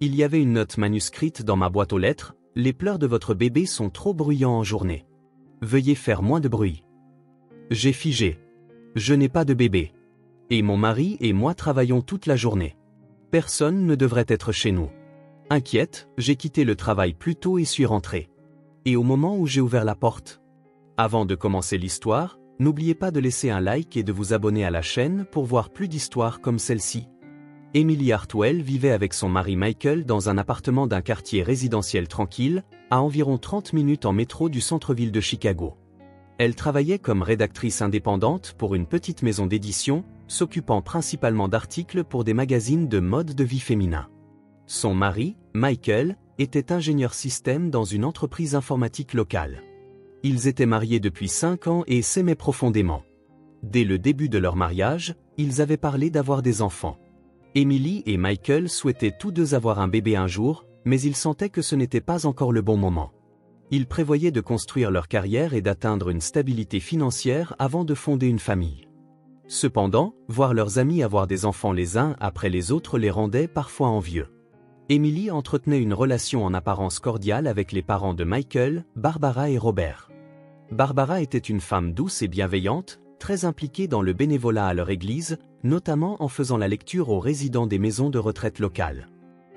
Il y avait une note manuscrite dans ma boîte aux lettres. Les pleurs de votre bébé sont trop bruyants en journée. Veuillez faire moins de bruit. J'ai figé. Je n'ai pas de bébé. Et mon mari et moi travaillons toute la journée. Personne ne devrait être chez nous. Inquiète, j'ai quitté le travail plus tôt et suis rentré. Et au moment où j'ai ouvert la porte. Avant de commencer l'histoire, n'oubliez pas de laisser un like et de vous abonner à la chaîne pour voir plus d'histoires comme celle-ci. Emily Hartwell vivait avec son mari Michael dans un appartement d'un quartier résidentiel tranquille, à environ 30 minutes en métro du centre-ville de Chicago. Elle travaillait comme rédactrice indépendante pour une petite maison d'édition, s'occupant principalement d'articles pour des magazines de mode de vie féminin. Son mari, Michael, était ingénieur système dans une entreprise informatique locale. Ils étaient mariés depuis 5 ans et s'aimaient profondément. Dès le début de leur mariage, ils avaient parlé d'avoir des enfants. Emily et Michael souhaitaient tous deux avoir un bébé un jour, mais ils sentaient que ce n'était pas encore le bon moment. Ils prévoyaient de construire leur carrière et d'atteindre une stabilité financière avant de fonder une famille. Cependant, voir leurs amis avoir des enfants les uns après les autres les rendait parfois envieux. Emily entretenait une relation en apparence cordiale avec les parents de Michael, Barbara et Robert. Barbara était une femme douce et bienveillante, très impliquée dans le bénévolat à leur église, notamment en faisant la lecture aux résidents des maisons de retraite locales.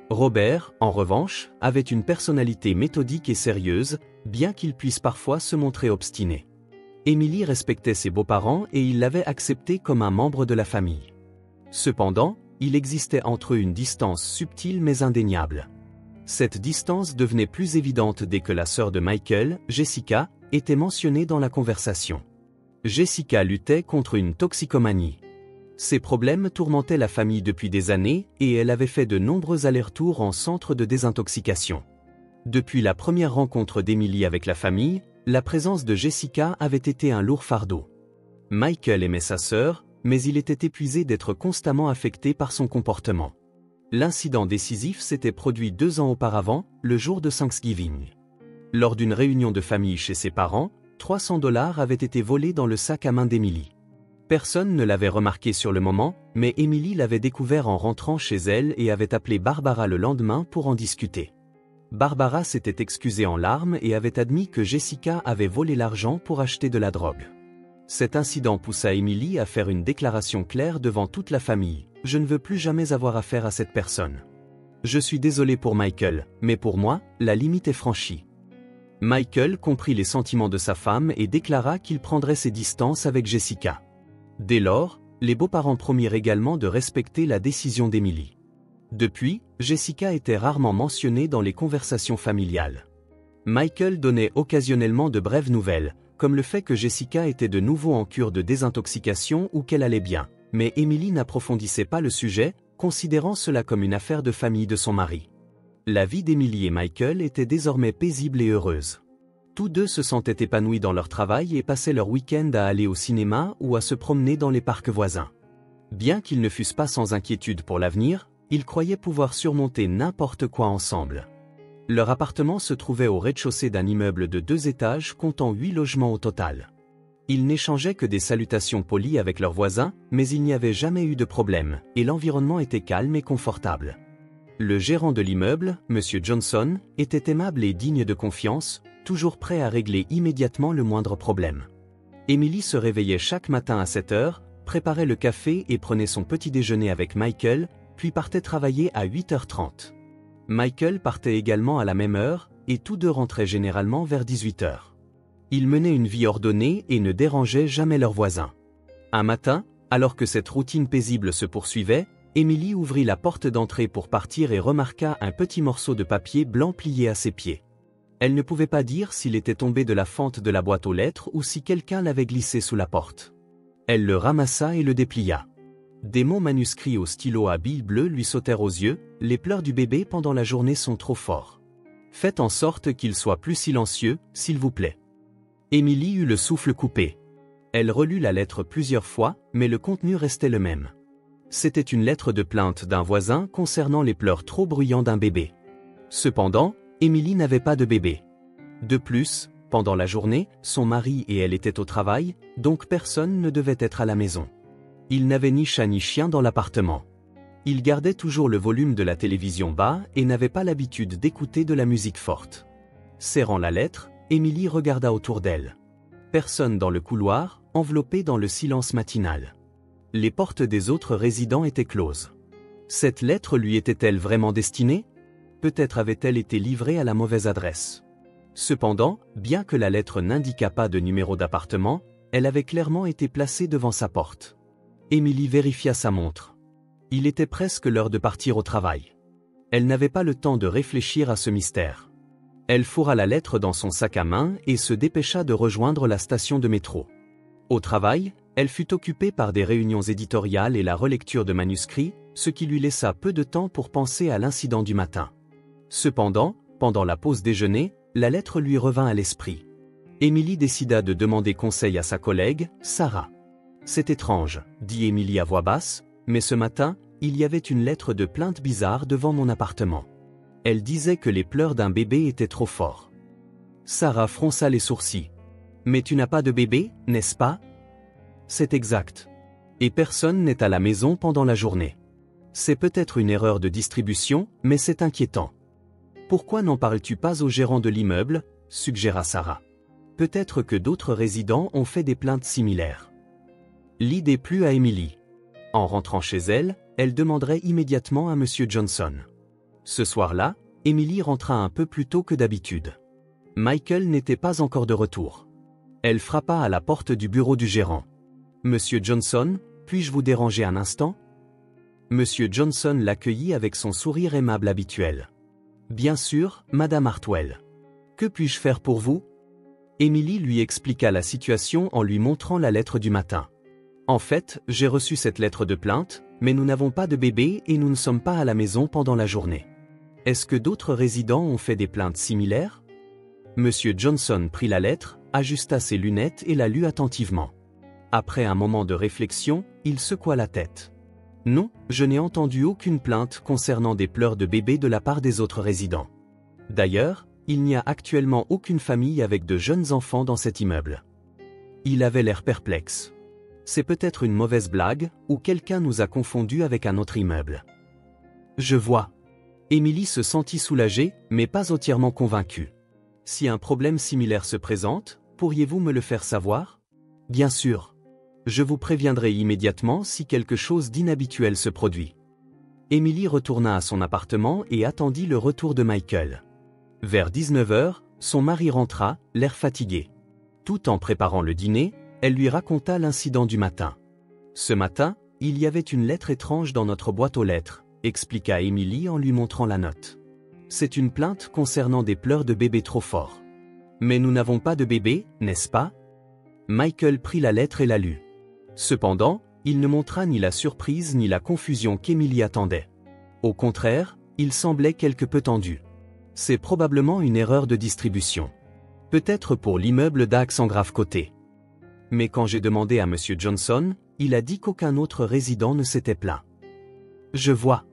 Robert, en revanche, avait une personnalité méthodique et sérieuse, bien qu'il puisse parfois se montrer obstiné. Emily respectait ses beaux-parents et il l'avait accepté comme un membre de la famille. Cependant, il existait entre eux une distance subtile mais indéniable. Cette distance devenait plus évidente dès que la sœur de Michael, Jessica, était mentionnée dans la conversation. Jessica luttait contre une toxicomanie. Ces problèmes tourmentaient la famille depuis des années et elle avait fait de nombreux allers-retours en centre de désintoxication. Depuis la première rencontre d'Emily avec la famille, la présence de Jessica avait été un lourd fardeau. Michael aimait sa sœur, mais il était épuisé d'être constamment affecté par son comportement. L'incident décisif s'était produit 2 ans auparavant, le jour de Thanksgiving. Lors d'une réunion de famille chez ses parents, $300 avaient été volés dans le sac à main d'Emily. Personne ne l'avait remarqué sur le moment, mais Emily l'avait découvert en rentrant chez elle et avait appelé Barbara le lendemain pour en discuter. Barbara s'était excusée en larmes et avait admis que Jessica avait volé l'argent pour acheter de la drogue. Cet incident poussa Emily à faire une déclaration claire devant toute la famille. « Je ne veux plus jamais avoir affaire à cette personne. Je suis désolée pour Michael, mais pour moi, la limite est franchie. » Michael comprit les sentiments de sa femme et déclara qu'il prendrait ses distances avec Jessica. Dès lors, les beaux-parents promirent également de respecter la décision d'Emily. Depuis, Jessica était rarement mentionnée dans les conversations familiales. Michael donnait occasionnellement de brèves nouvelles, comme le fait que Jessica était de nouveau en cure de désintoxication ou qu'elle allait bien, mais Emily n'approfondissait pas le sujet, considérant cela comme une affaire de famille de son mari. La vie d'Emily et Michael était désormais paisible et heureuse. Tous deux se sentaient épanouis dans leur travail et passaient leur week-end à aller au cinéma ou à se promener dans les parcs voisins. Bien qu'ils ne fussent pas sans inquiétude pour l'avenir, ils croyaient pouvoir surmonter n'importe quoi ensemble. Leur appartement se trouvait au rez-de-chaussée d'un immeuble de 2 étages comptant 8 logements au total. Ils n'échangeaient que des salutations polies avec leurs voisins, mais il n'y avait jamais eu de problème, et l'environnement était calme et confortable. Le gérant de l'immeuble, M. Johnson, était aimable et digne de confiance, toujours prêt à régler immédiatement le moindre problème. Emily se réveillait chaque matin à 7 heures, préparait le café et prenait son petit déjeuner avec Michael, puis partait travailler à 8h30. Michael partait également à la même heure, et tous deux rentraient généralement vers 18h. Ils menaient une vie ordonnée et ne dérangeaient jamais leurs voisins. Un matin, alors que cette routine paisible se poursuivait, Emily ouvrit la porte d'entrée pour partir et remarqua un petit morceau de papier blanc plié à ses pieds. Elle ne pouvait pas dire s'il était tombé de la fente de la boîte aux lettres ou si quelqu'un l'avait glissé sous la porte. Elle le ramassa et le déplia. Des mots manuscrits au stylo à billes bleues lui sautèrent aux yeux. « Les pleurs du bébé pendant la journée sont trop forts. Faites en sorte qu'il soit plus silencieux, s'il vous plaît. » Emily eut le souffle coupé. Elle relut la lettre plusieurs fois, mais le contenu restait le même. C'était une lettre de plainte d'un voisin concernant les pleurs trop bruyants d'un bébé. Cependant, Emily n'avait pas de bébé. De plus, pendant la journée, son mari et elle étaient au travail, donc personne ne devait être à la maison. Il n'avait ni chat ni chien dans l'appartement. Il gardait toujours le volume de la télévision bas et n'avait pas l'habitude d'écouter de la musique forte. Serrant la lettre, Émilie regarda autour d'elle. Personne dans le couloir, enveloppé dans le silence matinal. Les portes des autres résidents étaient closes. Cette lettre lui était-elle vraiment destinée? Peut-être avait-elle été livrée à la mauvaise adresse. Cependant, bien que la lettre n'indiquât pas de numéro d'appartement, elle avait clairement été placée devant sa porte. Émilie vérifia sa montre. Il était presque l'heure de partir au travail. Elle n'avait pas le temps de réfléchir à ce mystère. Elle fourra la lettre dans son sac à main et se dépêcha de rejoindre la station de métro. Au travail, elle fut occupée par des réunions éditoriales et la relecture de manuscrits, ce qui lui laissa peu de temps pour penser à l'incident du matin. Cependant, pendant la pause déjeuner, la lettre lui revint à l'esprit. Émilie décida de demander conseil à sa collègue, Sarah. « C'est étrange, dit Émilie à voix basse, mais ce matin, il y avait une lettre de plainte bizarre devant mon appartement. Elle disait que les pleurs d'un bébé étaient trop forts. » Sarah fronça les sourcils. « Mais tu n'as pas de bébé, n'est-ce pas? » « C'est exact. Et personne n'est à la maison pendant la journée. C'est peut-être une erreur de distribution, mais c'est inquiétant. » « Pourquoi n'en parles-tu pas au gérant de l'immeuble ?» suggéra Sarah. « Peut-être que d'autres résidents ont fait des plaintes similaires. » L'idée plut à Émilie. En rentrant chez elle, elle demanderait immédiatement à M. Johnson. Ce soir-là, Émilie rentra un peu plus tôt que d'habitude. Michael n'était pas encore de retour. Elle frappa à la porte du bureau du gérant. « Monsieur Johnson, puis-je vous déranger un instant ?» M. Johnson l'accueillit avec son sourire aimable habituel. « Bien sûr, Madame Hartwell. Que puis-je faire pour vous ?» Émilie lui expliqua la situation en lui montrant la lettre du matin. « En fait, j'ai reçu cette lettre de plainte, mais nous n'avons pas de bébé et nous ne sommes pas à la maison pendant la journée. Est-ce que d'autres résidents ont fait des plaintes similaires ?» Monsieur Johnson prit la lettre, ajusta ses lunettes et la lut attentivement. Après un moment de réflexion, il secoua la tête. « Non, je n'ai entendu aucune plainte concernant des pleurs de bébé de la part des autres résidents. D'ailleurs, il n'y a actuellement aucune famille avec de jeunes enfants dans cet immeuble. » Il avait l'air perplexe. « C'est peut-être une mauvaise blague, ou quelqu'un nous a confondus avec un autre immeuble. » « Je vois. » Émilie se sentit soulagée, mais pas entièrement convaincue. « Si un problème similaire se présente, pourriez-vous me le faire savoir ? » « Bien sûr. Je vous préviendrai immédiatement si quelque chose d'inhabituel se produit. » Émilie retourna à son appartement et attendit le retour de Michael. Vers 19 h, son mari rentra, l'air fatigué. Tout en préparant le dîner, elle lui raconta l'incident du matin. « Ce matin, il y avait une lettre étrange dans notre boîte aux lettres, » expliqua Émilie en lui montrant la note. « C'est une plainte concernant des pleurs de bébé trop forts. Mais nous n'avons pas de bébé, n'est-ce pas ?» Michael prit la lettre et la lut. Cependant, il ne montra ni la surprise ni la confusion qu'Émilie attendait. Au contraire, il semblait quelque peu tendu. « C'est probablement une erreur de distribution. Peut-être pour l'immeuble d'Axe en Grave-Côté. Mais quand j'ai demandé à M. Johnson, il a dit qu'aucun autre résident ne s'était plaint. » « Je vois. »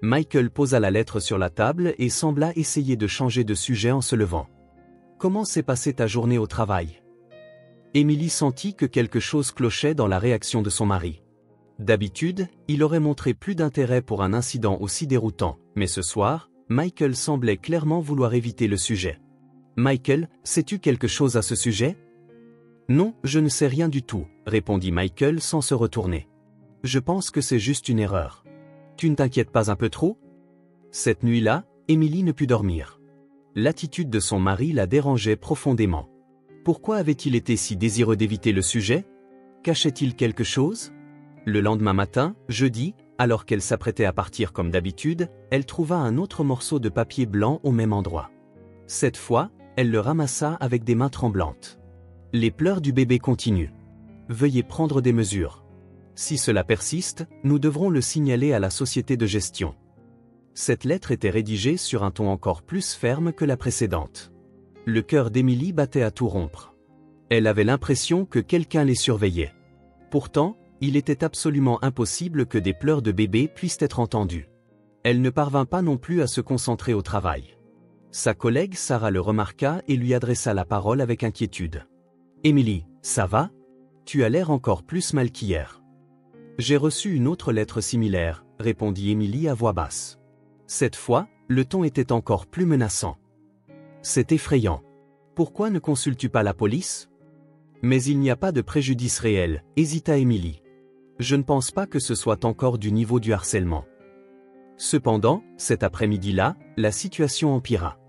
Michael posa la lettre sur la table et sembla essayer de changer de sujet en se levant. « Comment s'est passée ta journée au travail ?» Émilie sentit que quelque chose clochait dans la réaction de son mari. D'habitude, il aurait montré plus d'intérêt pour un incident aussi déroutant, mais ce soir, Michael semblait clairement vouloir éviter le sujet. « Michael, sais-tu quelque chose à ce sujet ?»« Non, je ne sais rien du tout, » répondit Michael sans se retourner. « Je pense que c'est juste une erreur. Tu ne t'inquiètes pas un peu trop ?» Cette nuit-là, Émilie ne put dormir. L'attitude de son mari la dérangeait profondément. Pourquoi avait-il été si désireux d'éviter le sujet? Cachait-il quelque chose? Le lendemain matin, jeudi, alors qu'elle s'apprêtait à partir comme d'habitude, elle trouva un autre morceau de papier blanc au même endroit. Cette fois, elle le ramassa avec des mains tremblantes. Les pleurs du bébé continuent. Veuillez prendre des mesures. Si cela persiste, nous devrons le signaler à la société de gestion. Cette lettre était rédigée sur un ton encore plus ferme que la précédente. Le cœur d'Émilie battait à tout rompre. Elle avait l'impression que quelqu'un les surveillait. Pourtant, il était absolument impossible que des pleurs de bébé puissent être entendus. Elle ne parvint pas non plus à se concentrer au travail. Sa collègue Sarah le remarqua et lui adressa la parole avec inquiétude. « Émilie, ça va? Tu as l'air encore plus mal qu'hier. » « J'ai reçu une autre lettre similaire, » répondit Émilie à voix basse. Cette fois, le ton était encore plus menaçant. C'est effrayant. Pourquoi ne consultes-tu pas la police? Mais il n'y a pas de préjudice réel, hésita Émilie. Je ne pense pas que ce soit encore du niveau du harcèlement. Cependant, cet après-midi-là, la situation empira.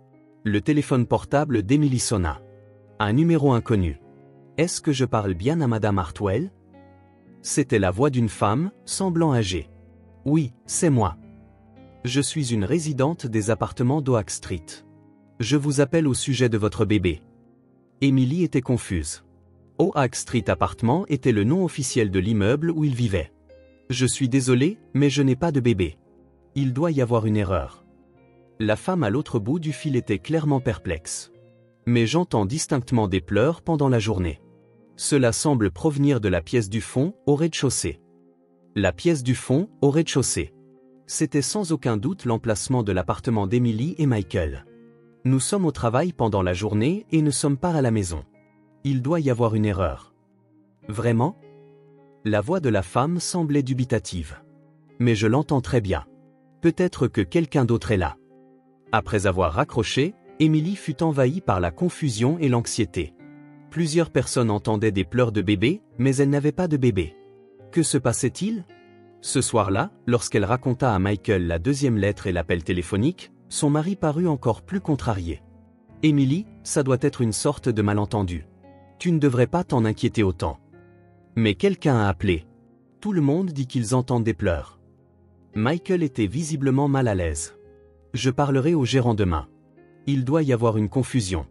Le téléphone portable d'Émilie sonna. Un numéro inconnu. Est-ce que je parle bien à Madame Hartwell? C'était la voix d'une femme, semblant âgée. Oui, c'est moi. Je suis une résidente des appartements d'Oak Street. Je vous appelle au sujet de votre bébé. Émilie était confuse. Oak Street Appartement était le nom officiel de l'immeuble où il vivait. Je suis désolé, mais je n'ai pas de bébé. Il doit y avoir une erreur. La femme à l'autre bout du fil était clairement perplexe. Mais j'entends distinctement des pleurs pendant la journée. Cela semble provenir de la pièce du fond, au rez-de-chaussée. La pièce du fond, au rez-de-chaussée. C'était sans aucun doute l'emplacement de l'appartement d'Émilie et Michael. Nous sommes au travail pendant la journée et ne sommes pas à la maison. Il doit y avoir une erreur. Vraiment? La voix de la femme semblait dubitative. Mais je l'entends très bien. Peut-être que quelqu'un d'autre est là. Après avoir raccroché, Émilie fut envahie par la confusion et l'anxiété. Plusieurs personnes entendaient des pleurs de bébé, mais elle n'avait pas de bébé. Que se passait-il? Ce soir-là, lorsqu'elle raconta à Michael la deuxième lettre et l'appel téléphonique, son mari parut encore plus contrarié. « Émilie, ça doit être une sorte de malentendu. Tu ne devrais pas t'en inquiéter autant. » Mais quelqu'un a appelé. Tout le monde dit qu'ils entendent des pleurs. Michael était visiblement mal à l'aise. « Je parlerai au gérant demain. Il doit y avoir une confusion. »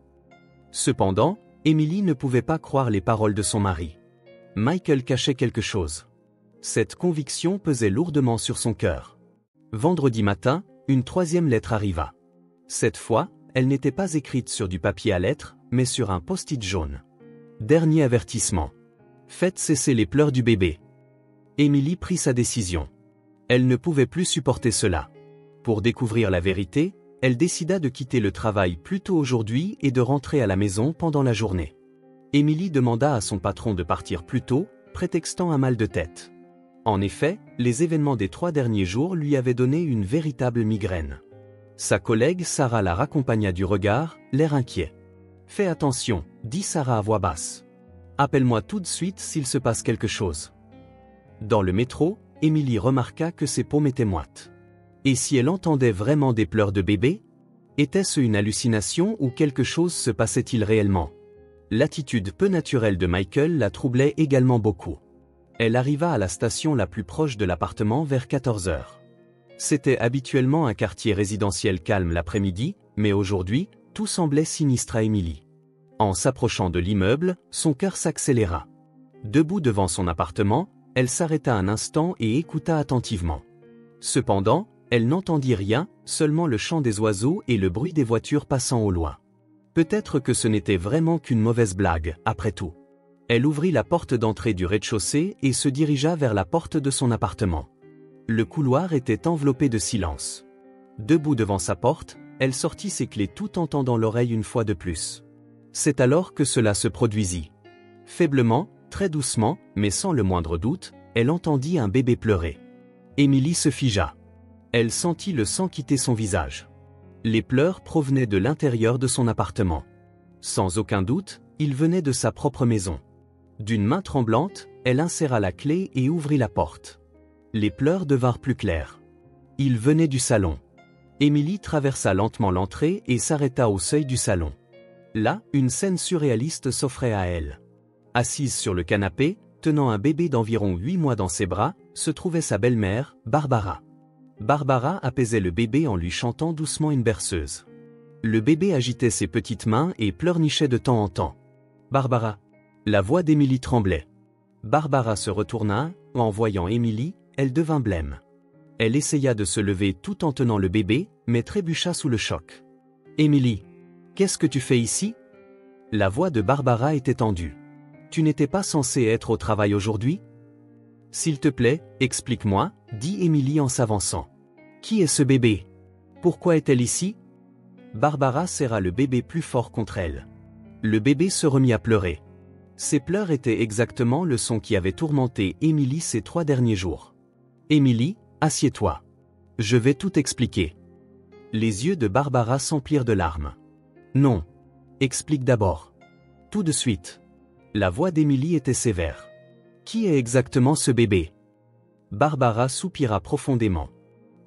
Cependant, Émilie ne pouvait pas croire les paroles de son mari. Michael cachait quelque chose. Cette conviction pesait lourdement sur son cœur. Vendredi matin, une troisième lettre arriva. Cette fois, elle n'était pas écrite sur du papier à lettres, mais sur un post-it jaune. Dernier avertissement. Faites cesser les pleurs du bébé. Émilie prit sa décision. Elle ne pouvait plus supporter cela. Pour découvrir la vérité, elle décida de quitter le travail plus tôt aujourd'hui et de rentrer à la maison pendant la journée. Émilie demanda à son patron de partir plus tôt, prétextant un mal de tête. En effet, les événements des 3 derniers jours lui avaient donné une véritable migraine. Sa collègue Sarah la raccompagna du regard, l'air inquiet. « Fais attention, » dit Sarah à voix basse. « Appelle-moi tout de suite s'il se passe quelque chose. » Dans le métro, Émilie remarqua que ses paumes étaient moites. Et si elle entendait vraiment des pleurs de bébé? Était-ce une hallucination ou quelque chose se passait-il réellement? L'attitude peu naturelle de Michael la troublait également beaucoup. Elle arriva à la station la plus proche de l'appartement vers 14 heures. C'était habituellement un quartier résidentiel calme l'après-midi, mais aujourd'hui, tout semblait sinistre à Émilie. En s'approchant de l'immeuble, son cœur s'accéléra. Debout devant son appartement, elle s'arrêta un instant et écouta attentivement. Cependant, elle n'entendit rien, seulement le chant des oiseaux et le bruit des voitures passant au loin. Peut-être que ce n'était vraiment qu'une mauvaise blague, après tout. Elle ouvrit la porte d'entrée du rez-de-chaussée et se dirigea vers la porte de son appartement. Le couloir était enveloppé de silence. Debout devant sa porte, elle sortit ses clés tout en tendant l'oreille une fois de plus. C'est alors que cela se produisit. Faiblement, très doucement, mais sans le moindre doute, elle entendit un bébé pleurer. Émilie se figea. Elle sentit le sang quitter son visage. Les pleurs provenaient de l'intérieur de son appartement. Sans aucun doute, ils venaient de sa propre maison. D'une main tremblante, elle inséra la clé et ouvrit la porte. Les pleurs devinrent plus clairs. Ils venaient du salon. Émilie traversa lentement l'entrée et s'arrêta au seuil du salon. Là, une scène surréaliste s'offrait à elle. Assise sur le canapé, tenant un bébé d'environ 8 mois dans ses bras, se trouvait sa belle-mère, Barbara. Barbara apaisait le bébé en lui chantant doucement une berceuse. Le bébé agitait ses petites mains et pleurnichait de temps en temps. « Barbara !» La voix d'Émilie tremblait. Barbara se retourna, en voyant Émilie, elle devint blême. Elle essaya de se lever tout en tenant le bébé, mais trébucha sous le choc. « Émilie, qu'est-ce que tu fais ici ?» La voix de Barbara était tendue. « Tu n'étais pas censée être au travail aujourd'hui ?»« S'il te plaît, explique-moi, » dit Émilie en s'avançant. « Qui est ce bébé? Pourquoi est-elle ici ?» Barbara serra le bébé plus fort contre elle. Le bébé se remit à pleurer. Ses pleurs étaient exactement le son qui avait tourmenté Émilie ces 3 derniers jours. « Émilie, Assieds-toi. Je vais tout expliquer. Les yeux de Barbara s'emplirent de larmes. Non. Explique d'abord. Tout de suite. La voix d'Émilie était sévère. Qui est exactement ce bébé? Barbara soupira profondément.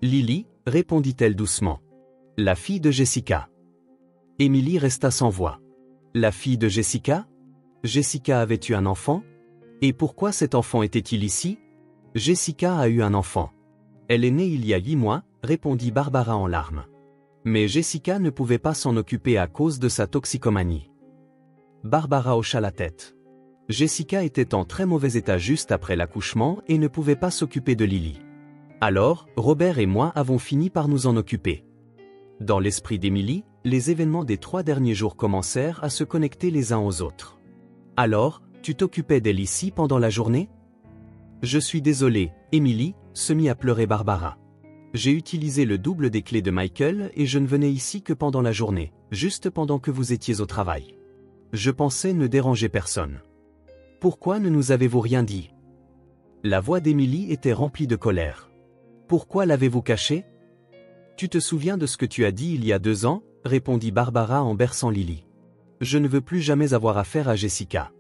Lily, répondit-elle doucement. La fille de Jessica. Émilie resta sans voix. La fille de Jessica? Jessica avait eu un enfant? Et pourquoi cet enfant était-il ici? Jessica a eu un enfant. Elle est née il y a 8 mois, répondit Barbara en larmes. Mais Jessica ne pouvait pas s'en occuper à cause de sa toxicomanie. Barbara hocha la tête. Jessica était en très mauvais état juste après l'accouchement et ne pouvait pas s'occuper de Lily. Alors, Robert et moi avons fini par nous en occuper. Dans l'esprit d'Émilie, les événements des 3 derniers jours commencèrent à se connecter les uns aux autres. Alors, tu t'occupais d'elle ici pendant la journée? Je suis désolée, Émilie, se mit à pleurer Barbara. J'ai utilisé le double des clés de Michael et je ne venais ici que pendant la journée, juste pendant que vous étiez au travail. Je pensais ne déranger personne. Pourquoi ne nous avez-vous rien dit? La voix d'Émilie était remplie de colère. Pourquoi l'avez-vous caché? Tu te souviens de ce que tu as dit il y a 2 ans? Répondit Barbara en berçant Lily. Je ne veux plus jamais avoir affaire à Jessica.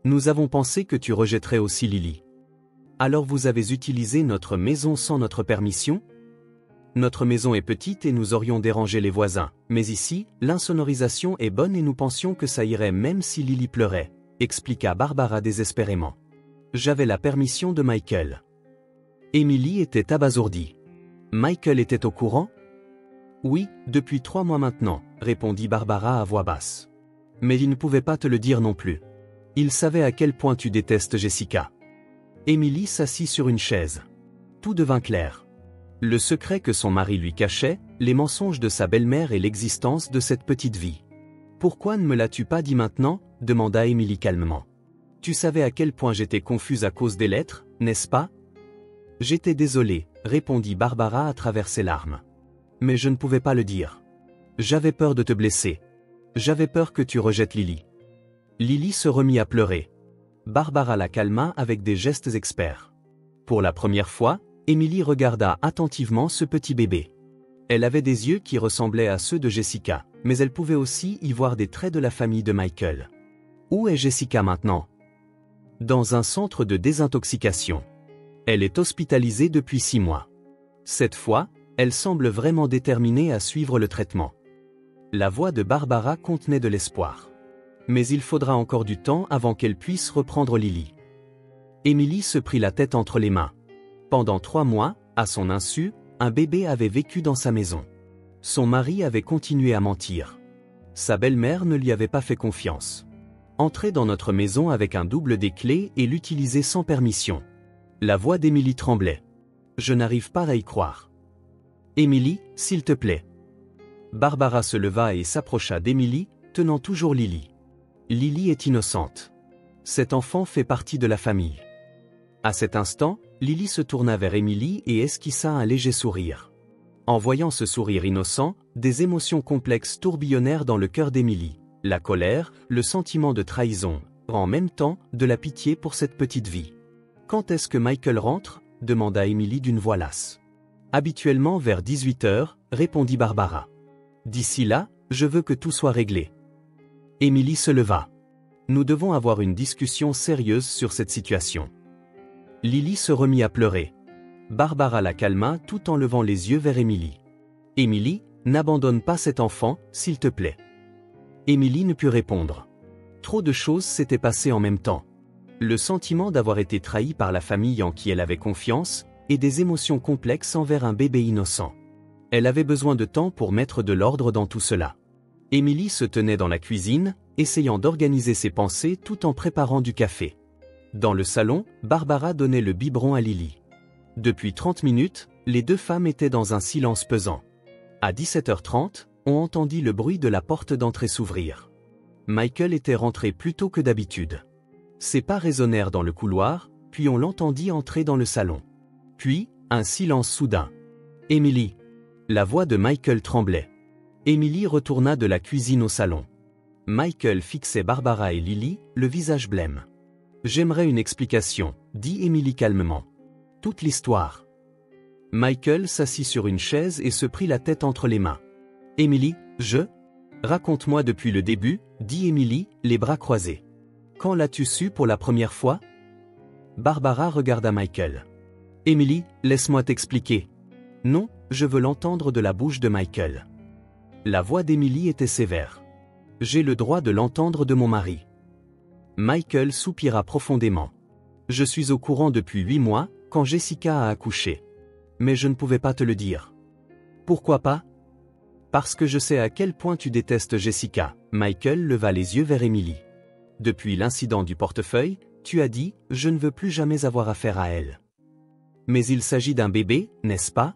Nous avons pensé que tu rejetterais aussi Lily. Alors vous avez utilisé notre maison sans notre permission? Notre maison est petite et nous aurions dérangé les voisins, mais ici, l'insonorisation est bonne et nous pensions que ça irait même si Lily pleurait, expliqua Barbara désespérément. J'avais la permission de Michael. Émilie était abasourdie. Michael était au courant? Oui, depuis 3 mois maintenant, répondit Barbara à voix basse. Mais il ne pouvait pas te le dire non plus. Il savait à quel point tu détestes Jessica. Émilie s'assit sur une chaise. Tout devint clair. Le secret que son mari lui cachait, les mensonges de sa belle-mère et l'existence de cette petite vie. Pourquoi ne me l'as-tu pas dit maintenant? Demanda Émilie calmement. Tu savais à quel point j'étais confuse à cause des lettres, n'est-ce pas? J'étais désolée, répondit Barbara à travers ses larmes. Mais je ne pouvais pas le dire. J'avais peur de te blesser. J'avais peur que tu rejettes Lily. Lily se remit à pleurer. Barbara la calma avec des gestes experts. Pour la première fois, Émilie regarda attentivement ce petit bébé. Elle avait des yeux qui ressemblaient à ceux de Jessica, mais elle pouvait aussi y voir des traits de la famille de Michael. Où est Jessica maintenant? Dans un centre de désintoxication. Elle est hospitalisée depuis 6 mois. Cette fois, elle semble vraiment déterminée à suivre le traitement. La voix de Barbara contenait de l'espoir. Mais il faudra encore du temps avant qu'elle puisse reprendre Lily. Émilie se prit la tête entre les mains. Pendant 3 mois, à son insu, un bébé avait vécu dans sa maison. Son mari avait continué à mentir. Sa belle-mère ne lui avait pas fait confiance. Entrer dans notre maison avec un double des clés et l'utiliser sans permission. La voix d'Émilie tremblait. Je n'arrive pas à y croire. Émilie, s'il te plaît. Barbara se leva et s'approcha d'Émilie, tenant toujours Lily. Lily est innocente. Cet enfant fait partie de la famille. À cet instant, Lily se tourna vers Émilie et esquissa un léger sourire. En voyant ce sourire innocent, des émotions complexes tourbillonnèrent dans le cœur d'Émilie. La colère, le sentiment de trahison, en même temps, de la pitié pour cette petite vie. Quand est-ce que Michael rentre? Demanda Émilie d'une voix lasse. Habituellement vers 18h, répondit Barbara. D'ici là, je veux que tout soit réglé. Émilie se leva. Nous devons avoir une discussion sérieuse sur cette situation. Lily se remit à pleurer. Barbara la calma tout en levant les yeux vers Émilie. Émilie, n'abandonne pas cet enfant, s'il te plaît. Émilie ne put répondre. Trop de choses s'étaient passées en même temps. Le sentiment d'avoir été trahie par la famille en qui elle avait confiance, et des émotions complexes envers un bébé innocent. Elle avait besoin de temps pour mettre de l'ordre dans tout cela. Émilie se tenait dans la cuisine, essayant d'organiser ses pensées tout en préparant du café. Dans le salon, Barbara donnait le biberon à Lily. Depuis 30 minutes, les 2 femmes étaient dans un silence pesant. À 17h30, on entendit le bruit de la porte d'entrée s'ouvrir. Michael était rentré plus tôt que d'habitude. Ses pas résonnèrent dans le couloir, puis on l'entendit entrer dans le salon. Puis, un silence soudain. « Émilie !» La voix de Michael tremblait. Émilie retourna de la cuisine au salon. Michael fixait Barbara et Lily, le visage blême. « J'aimerais une explication, dit Émilie calmement. Toute l'histoire. Michael s'assit sur une chaise et se prit la tête entre les mains. Emily, Raconte-moi depuis le début, dit Emily, les bras croisés. Quand l'as-tu su pour la première fois? Barbara regarda Michael. Emily, laisse-moi t'expliquer. Non, je veux l'entendre de la bouche de Michael. La voix d'Emily était sévère. J'ai le droit de l'entendre de mon mari. Michael soupira profondément. Je suis au courant depuis 8 mois, quand Jessica a accouché. Mais je ne pouvais pas te le dire. Pourquoi pas? Parce que je sais à quel point tu détestes Jessica. Michael leva les yeux vers Emily. Depuis l'incident du portefeuille, tu as dit « Je ne veux plus jamais avoir affaire à elle ». Mais il s'agit d'un bébé, n'est-ce pas?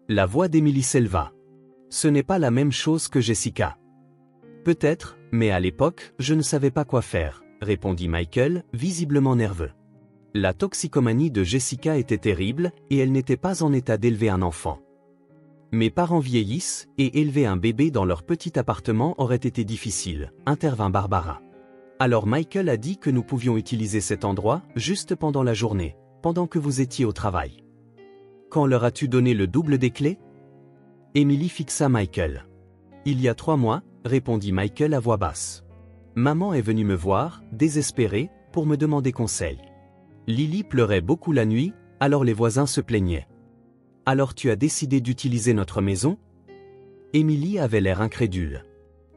La voix d'Emily s'éleva. Ce n'est pas la même chose que Jessica. Peut-être, mais à l'époque, je ne savais pas quoi faire, répondit Michael, visiblement nerveux. La toxicomanie de Jessica était terrible et elle n'était pas en état d'élever un enfant. Mes parents vieillissent et élever un bébé dans leur petit appartement aurait été difficile, intervint Barbara. Alors Michael a dit que nous pouvions utiliser cet endroit juste pendant la journée, pendant que vous étiez au travail. Quand leur as-tu donné le double des clés? Emily fixa Michael. Il y a 3 mois, répondit Michael à voix basse. Maman est venue me voir, désespérée, pour me demander conseil. Lily pleurait beaucoup la nuit, alors les voisins se plaignaient. Alors tu as décidé d'utiliser notre maison? Emily avait l'air incrédule.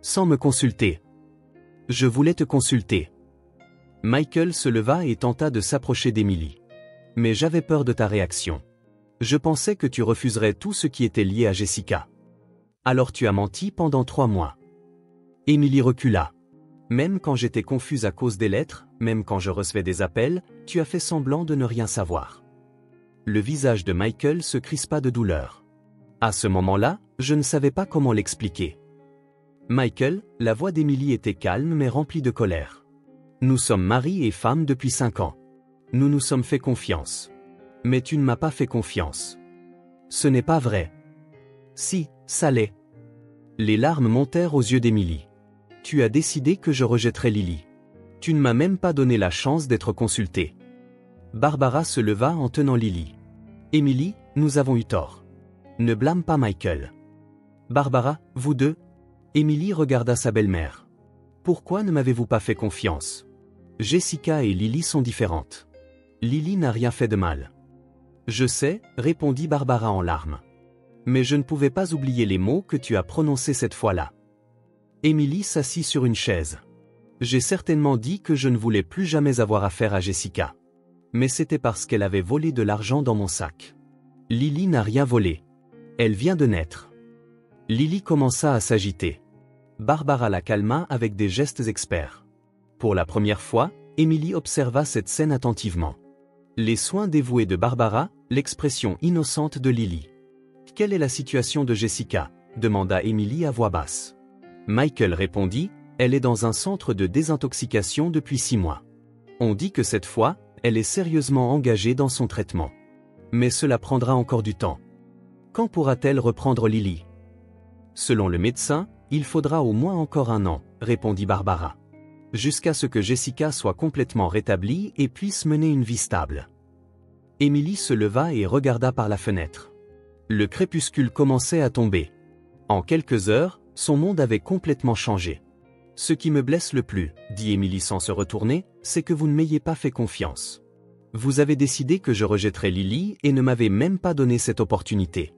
Sans me consulter. Je voulais te consulter. Michael se leva et tenta de s'approcher d'Emily. Mais j'avais peur de ta réaction. Je pensais que tu refuserais tout ce qui était lié à Jessica. Alors tu as menti pendant 3 mois. Emily recula. Même quand j'étais confuse à cause des lettres, même quand je recevais des appels, tu as fait semblant de ne rien savoir. Le visage de Michael se crispa de douleur. À ce moment-là, je ne savais pas comment l'expliquer. Michael, la voix d'Emily était calme mais remplie de colère. Nous sommes mari et femme depuis 5 ans. Nous nous sommes fait confiance. Mais tu ne m'as pas fait confiance. Ce n'est pas vrai. Si, ça l'est. Les larmes montèrent aux yeux d'Emily. Tu as décidé que je rejetterais Lily. Tu ne m'as même pas donné la chance d'être consultée. Barbara se leva en tenant Lily. Emily, nous avons eu tort. Ne blâme pas Michael. Barbara, vous deux? Emily regarda sa belle-mère. Pourquoi ne m'avez-vous pas fait confiance? Jessica et Lily sont différentes. Lily n'a rien fait de mal. Je sais, répondit Barbara en larmes. Mais je ne pouvais pas oublier les mots que tu as prononcés cette fois-là. Emily s'assit sur une chaise. J'ai certainement dit que je ne voulais plus jamais avoir affaire à Jessica. Mais c'était parce qu'elle avait volé de l'argent dans mon sac. Lily n'a rien volé. Elle vient de naître. Lily commença à s'agiter. Barbara la calma avec des gestes experts. Pour la première fois, Emily observa cette scène attentivement. Les soins dévoués de Barbara, l'expression innocente de Lily. Quelle est la situation de Jessica? Demanda Emily à voix basse. Michael répondit, elle est dans un centre de désintoxication depuis 6 mois. On dit que cette fois, elle est sérieusement engagée dans son traitement. Mais cela prendra encore du temps. Quand pourra-t-elle reprendre Lily? Selon le médecin, il faudra au moins encore 1 an, répondit Barbara. Jusqu'à ce que Jessica soit complètement rétablie et puisse mener une vie stable. Emily se leva et regarda par la fenêtre. Le crépuscule commençait à tomber. En quelques heures, son monde avait complètement changé. Ce qui me blesse le plus, dit Emily sans se retourner, c'est que vous ne m'ayez pas fait confiance. Vous avez décidé que je rejetterais Lily et ne m'avez même pas donné cette opportunité.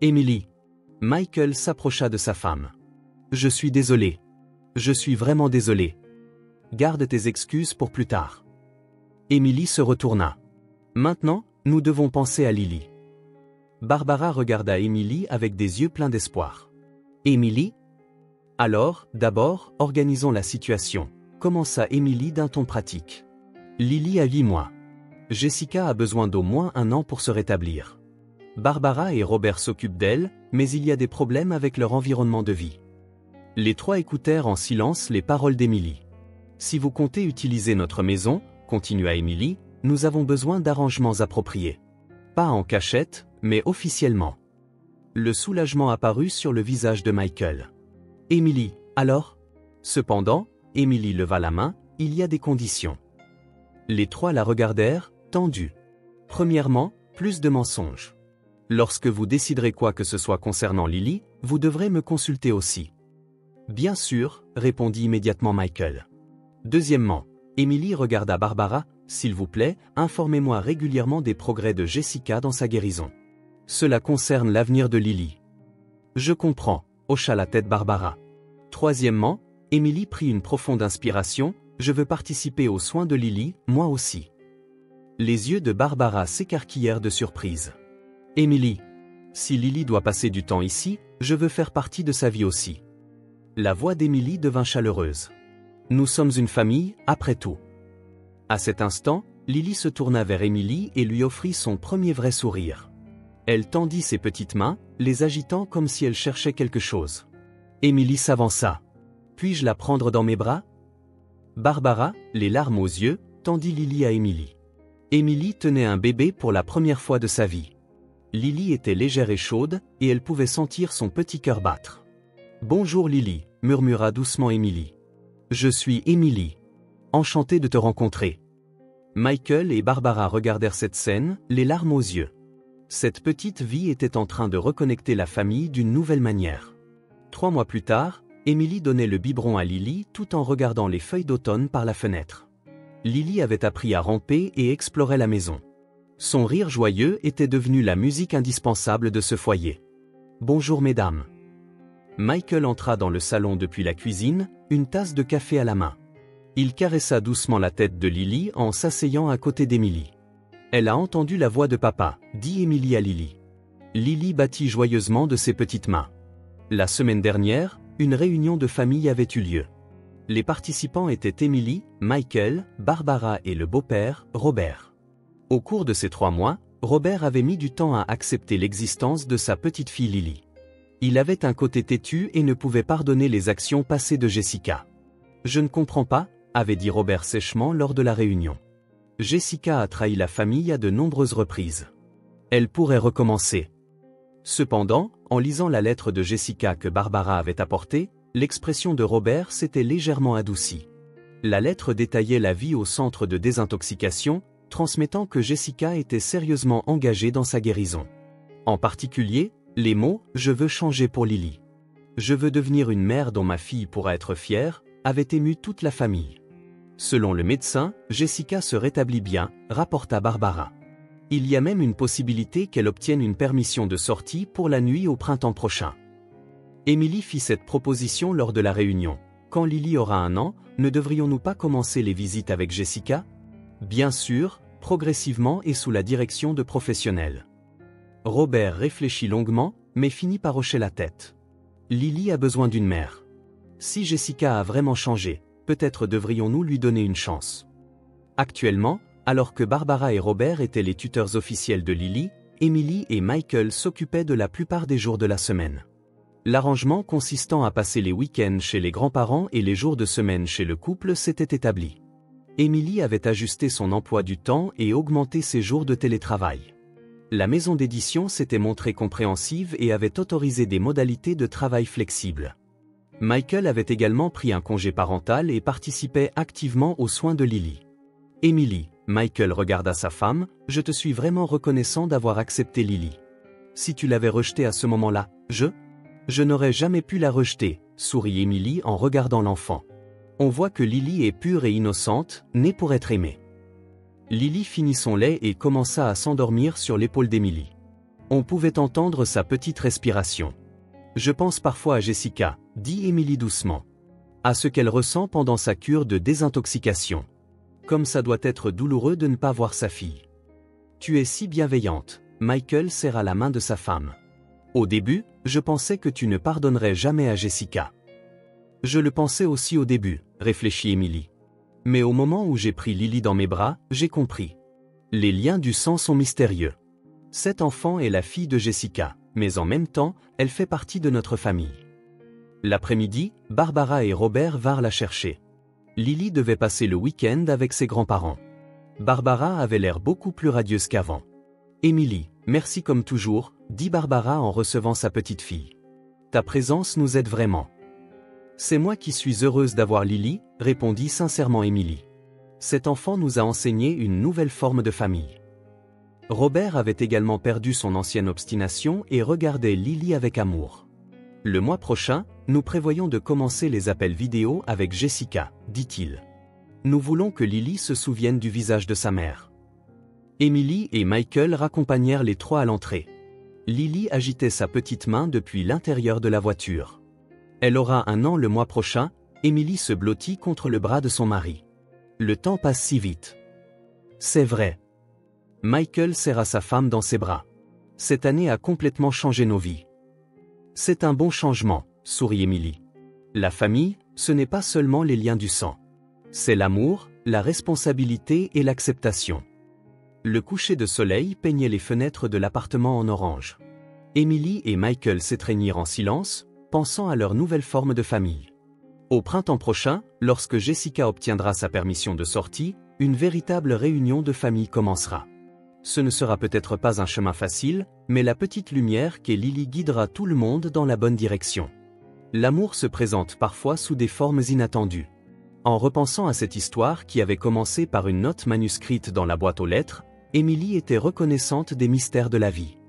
Emily. Michael s'approcha de sa femme. Je suis désolé. Je suis vraiment désolé. Garde tes excuses pour plus tard. Emily se retourna. Maintenant, nous devons penser à Lily. Barbara regarda Emily avec des yeux pleins d'espoir. Emily? Alors, d'abord, organisons la situation, commença Emily d'un ton pratique. Lily a 8 mois. Jessica a besoin d'au moins 1 an pour se rétablir. Barbara et Robert s'occupent d'elle, mais il y a des problèmes avec leur environnement de vie. Les 3 écoutèrent en silence les paroles d'Emily. Si vous comptez utiliser notre maison, continua Emily, nous avons besoin d'arrangements appropriés. Pas en cachette, mais officiellement. Le soulagement apparut sur le visage de Michael. Emily, alors? Cependant, Emily leva la main, il y a des conditions. Les 3 la regardèrent, tendus. Premièrement, plus de mensonges. Lorsque vous déciderez quoi que ce soit concernant Lily, vous devrez me consulter aussi. Bien sûr, répondit immédiatement Michael. Deuxièmement, Emily regarda Barbara, s'il vous plaît, informez-moi régulièrement des progrès de Jessica dans sa guérison. Cela concerne l'avenir de Lily. Je comprends, hocha la tête Barbara. Troisièmement, Emily prit une profonde inspiration, je veux participer aux soins de Lily, moi aussi. Les yeux de Barbara s'écarquillèrent de surprise. Emily, si Lily doit passer du temps ici, je veux faire partie de sa vie aussi. La voix d'Emily devint chaleureuse. Nous sommes une famille, après tout. À cet instant, Lily se tourna vers Emily et lui offrit son premier vrai sourire. Elle tendit ses petites mains, les agitant comme si elle cherchait quelque chose. Emily s'avança. Puis-je la prendre dans mes bras? Barbara, les larmes aux yeux, tendit Lily à Emily. Emily tenait un bébé pour la première fois de sa vie. Lily était légère et chaude, et elle pouvait sentir son petit cœur battre. Bonjour Lily, murmura doucement Emily. Je suis Emily. Enchantée de te rencontrer. Michael et Barbara regardèrent cette scène, les larmes aux yeux. Cette petite vie était en train de reconnecter la famille d'une nouvelle manière. 3 mois plus tard, Emily donnait le biberon à Lily tout en regardant les feuilles d'automne par la fenêtre. Lily avait appris à ramper et explorait la maison. Son rire joyeux était devenu la musique indispensable de ce foyer. Bonjour mesdames. Michael entra dans le salon depuis la cuisine, une tasse de café à la main. Il caressa doucement la tête de Lily en s'asseyant à côté d'Emily. Elle a entendu la voix de papa, dit Emily à Lily. Lily battit joyeusement de ses petites mains. La semaine dernière, une réunion de famille avait eu lieu. Les participants étaient Emily, Michael, Barbara et le beau-père, Robert. Au cours de ces 3 mois, Robert avait mis du temps à accepter l'existence de sa petite fille Lily. Il avait un côté têtu et ne pouvait pardonner les actions passées de Jessica. Je ne comprends pas, avait dit Robert sèchement lors de la réunion. Jessica a trahi la famille à de nombreuses reprises. Elle pourrait recommencer. Cependant, en lisant la lettre de Jessica que Barbara avait apportée, l'expression de Robert s'était légèrement adoucie. La lettre détaillait la vie au centre de désintoxication, transmettant que Jessica était sérieusement engagée dans sa guérison. En particulier, les mots « Je veux changer pour Lily. Je veux devenir une mère dont ma fille pourra être fière » avaient ému toute la famille. Selon le médecin, Jessica se rétablit bien, rapporta Barbara. Il y a même une possibilité qu'elle obtienne une permission de sortie pour la nuit au printemps prochain. Emily fit cette proposition lors de la réunion. Quand Lily aura 1 an, ne devrions-nous pas commencer les visites avec Jessica? Bien sûr, progressivement et sous la direction de professionnels. Robert réfléchit longuement, mais finit par hocher la tête. Lily a besoin d'une mère. Si Jessica a vraiment changé, peut-être devrions-nous lui donner une chance. Actuellement, alors que Barbara et Robert étaient les tuteurs officiels de Lily, Emily et Michael s'occupaient de la plupart des jours de la semaine. L'arrangement consistant à passer les week-ends chez les grands-parents et les jours de semaine chez le couple s'était établi. Emily avait ajusté son emploi du temps et augmenté ses jours de télétravail. La maison d'édition s'était montrée compréhensive et avait autorisé des modalités de travail flexibles. Michael avait également pris un congé parental et participait activement aux soins de Lily. Emily, Michael regarda sa femme, je te suis vraiment reconnaissant d'avoir accepté Lily. Si tu l'avais rejetée à ce moment-là, je n'aurais jamais pu la rejeter, sourit Emily en regardant l'enfant. On voit que Lily est pure et innocente, née pour être aimée. Lily finit son lait et commença à s'endormir sur l'épaule d'Emily. On pouvait entendre sa petite respiration. Je pense parfois à Jessica, dit Emily doucement. À ce qu'elle ressent pendant sa cure de désintoxication. Comme ça doit être douloureux de ne pas voir sa fille. Tu es si bienveillante, Michael serra la main de sa femme. Au début, je pensais que tu ne pardonnerais jamais à Jessica. Je le pensais aussi au début, réfléchit Emily. Mais au moment où j'ai pris Lily dans mes bras, j'ai compris. Les liens du sang sont mystérieux. Cet enfant est la fille de Jessica, mais en même temps, elle fait partie de notre famille. L'après-midi, Barbara et Robert vinrent la chercher. Lily devait passer le week-end avec ses grands-parents. Barbara avait l'air beaucoup plus radieuse qu'avant. Emily, merci comme toujours, dit Barbara en recevant sa petite fille. Ta présence nous aide vraiment. C'est moi qui suis heureuse d'avoir Lily, répondit sincèrement Emily. Cet enfant nous a enseigné une nouvelle forme de famille. Robert avait également perdu son ancienne obstination et regardait Lily avec amour. Le mois prochain, nous prévoyons de commencer les appels vidéo avec Jessica, dit-il. Nous voulons que Lily se souvienne du visage de sa mère. Emily et Michael raccompagnèrent les trois à l'entrée. Lily agitait sa petite main depuis l'intérieur de la voiture. Elle aura 1 an le mois prochain, Emily se blottit contre le bras de son mari. Le temps passe si vite. C'est vrai. Michael serra sa femme dans ses bras. Cette année a complètement changé nos vies. C'est un bon changement, sourit Emily. La famille, ce n'est pas seulement les liens du sang. C'est l'amour, la responsabilité et l'acceptation. Le coucher de soleil peignait les fenêtres de l'appartement en orange. Emily et Michael s'étreignirent en silence, pensant à leur nouvelle forme de famille. Au printemps prochain, lorsque Jessica obtiendra sa permission de sortie, une véritable réunion de famille commencera. Ce ne sera peut-être pas un chemin facile, mais la petite lumière qu'est Lily guidera tout le monde dans la bonne direction. L'amour se présente parfois sous des formes inattendues. En repensant à cette histoire qui avait commencé par une note manuscrite dans la boîte aux lettres, Emily était reconnaissante des mystères de la vie.